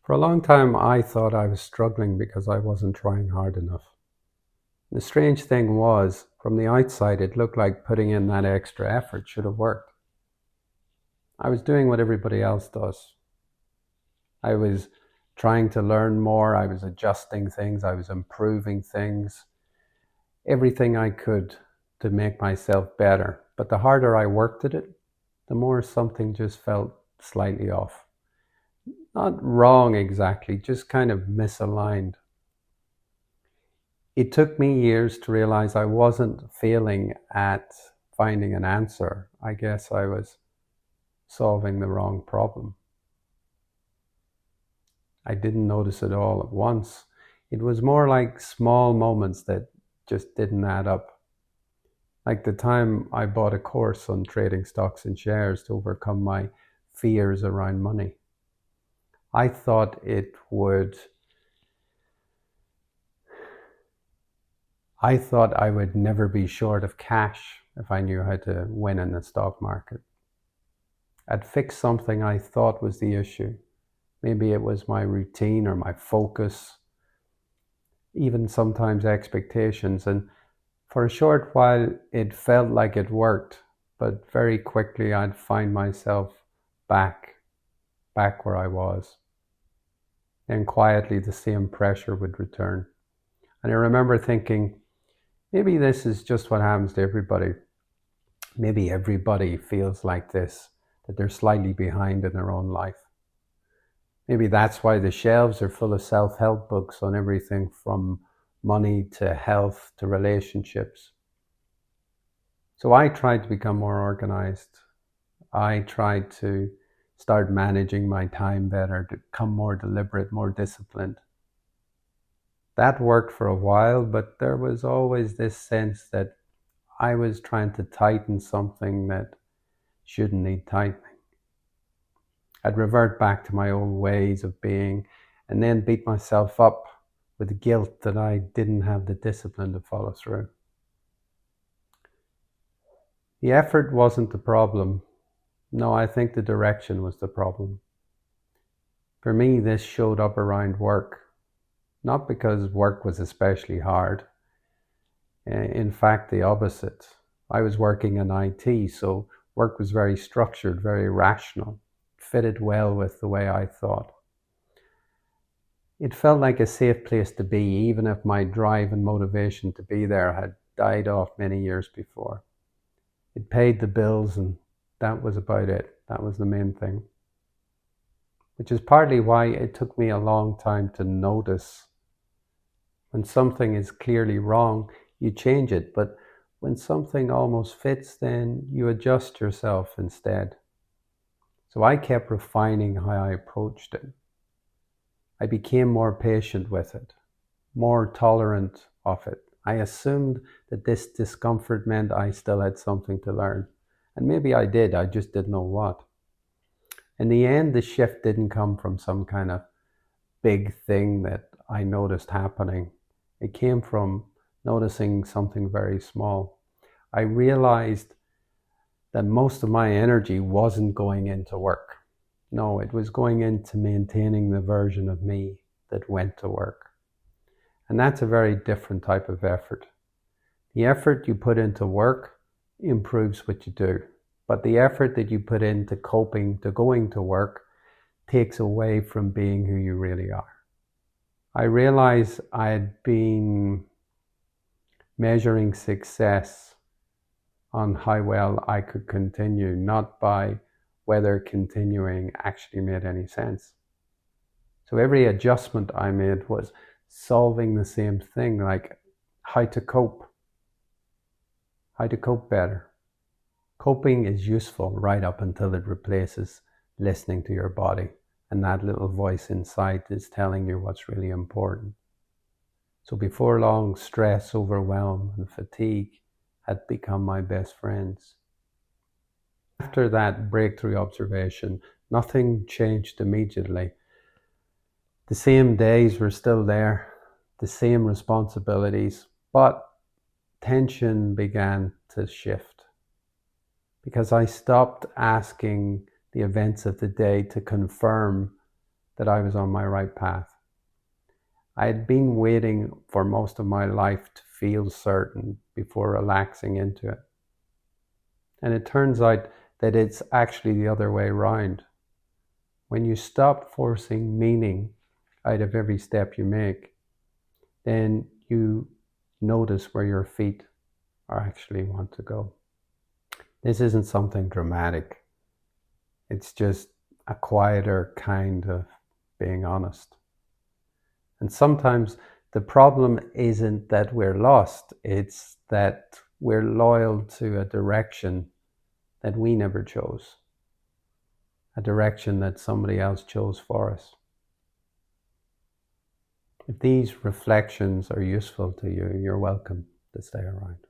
For a long time, I thought I was struggling because I wasn't trying hard enough. The strange thing was, from the outside, it looked like putting in that extra effort should have worked. I was doing what everybody else does. I was trying to learn more, I was adjusting things, I was improving things, everything I could to make myself better. But the harder I worked at it, the more something just felt slightly off. Not wrong exactly, just kind of misaligned. It took me years to realize I wasn't failing at finding an answer. I guess I was solving the wrong problem. I didn't notice it all at once. It was more like small moments that just didn't add up. Like the time I bought a course on trading stocks and shares to overcome my fears around money. I thought I would never be short of cash if I knew how to win in the stock market. I'd fix something I thought was the issue. Maybe it was my routine or my focus, even sometimes expectations. And for a short while, it felt like it worked, but very quickly I'd find myself back where I was. And quietly the same pressure would return. And I remember thinking, maybe this is just what happens to everybody. Maybe everybody feels like this, that they're slightly behind in their own life. Maybe that's why the shelves are full of self-help books on everything from money to health to relationships. So I tried to become more organized. I tried to start managing my time better, to become more deliberate, more disciplined. That worked for a while, but there was always this sense that I was trying to tighten something that shouldn't need tightening. I'd revert back to my old ways of being and then beat myself up with guilt that I didn't have the discipline to follow through. The effort wasn't the problem. No, I think the direction was the problem. For me, this showed up around work, not because work was especially hard. In fact, the opposite. I was working in IT, so work was very structured, very rational, fitted well with the way I thought. It felt like a safe place to be, even if my drive and motivation to be there had died off many years before. It paid the bills, and that was about it. That was the main thing. Which is partly why it took me a long time to notice. When something is clearly wrong, you change it, but when something almost fits, then you adjust yourself instead. So I kept refining how I approached it. I became more patient with it, more tolerant of it. I assumed that this discomfort meant I still had something to learn. And maybe I did, I just didn't know what. In the end, the shift didn't come from some kind of big thing that I noticed happening. It came from noticing something very small. I realized that most of my energy wasn't going into work. No, it was going into maintaining the version of me that went to work. And that's a very different type of effort. The effort you put into work improves what you do. But the effort that you put into coping, to going to work, takes away from being who you really are. I realized I had been measuring success on how well I could continue, not by whether continuing actually made any sense. So every adjustment I made was solving the same thing, like how to cope better. Coping is useful right up until it replaces listening to your body, and that little voice inside is telling you what's really important. So before long, stress, overwhelm, and fatigue had become my best friends. After that breakthrough observation, nothing changed immediately. The same days were still there, the same responsibilities, but tension began to shift because I stopped asking the events of the day to confirm that I was on my right path. I had been waiting for most of my life to feel certain before relaxing into it. And it turns out that it's actually the other way around. When you stop forcing meaning out of every step you make, then you notice where your feet are actually want to go. This isn't something dramatic. It's just a quieter kind of being honest. And sometimes the problem isn't that we're lost, it's that we're loyal to a direction that we never chose, a direction that somebody else chose for us. If these reflections are useful to you, you're welcome to stay around.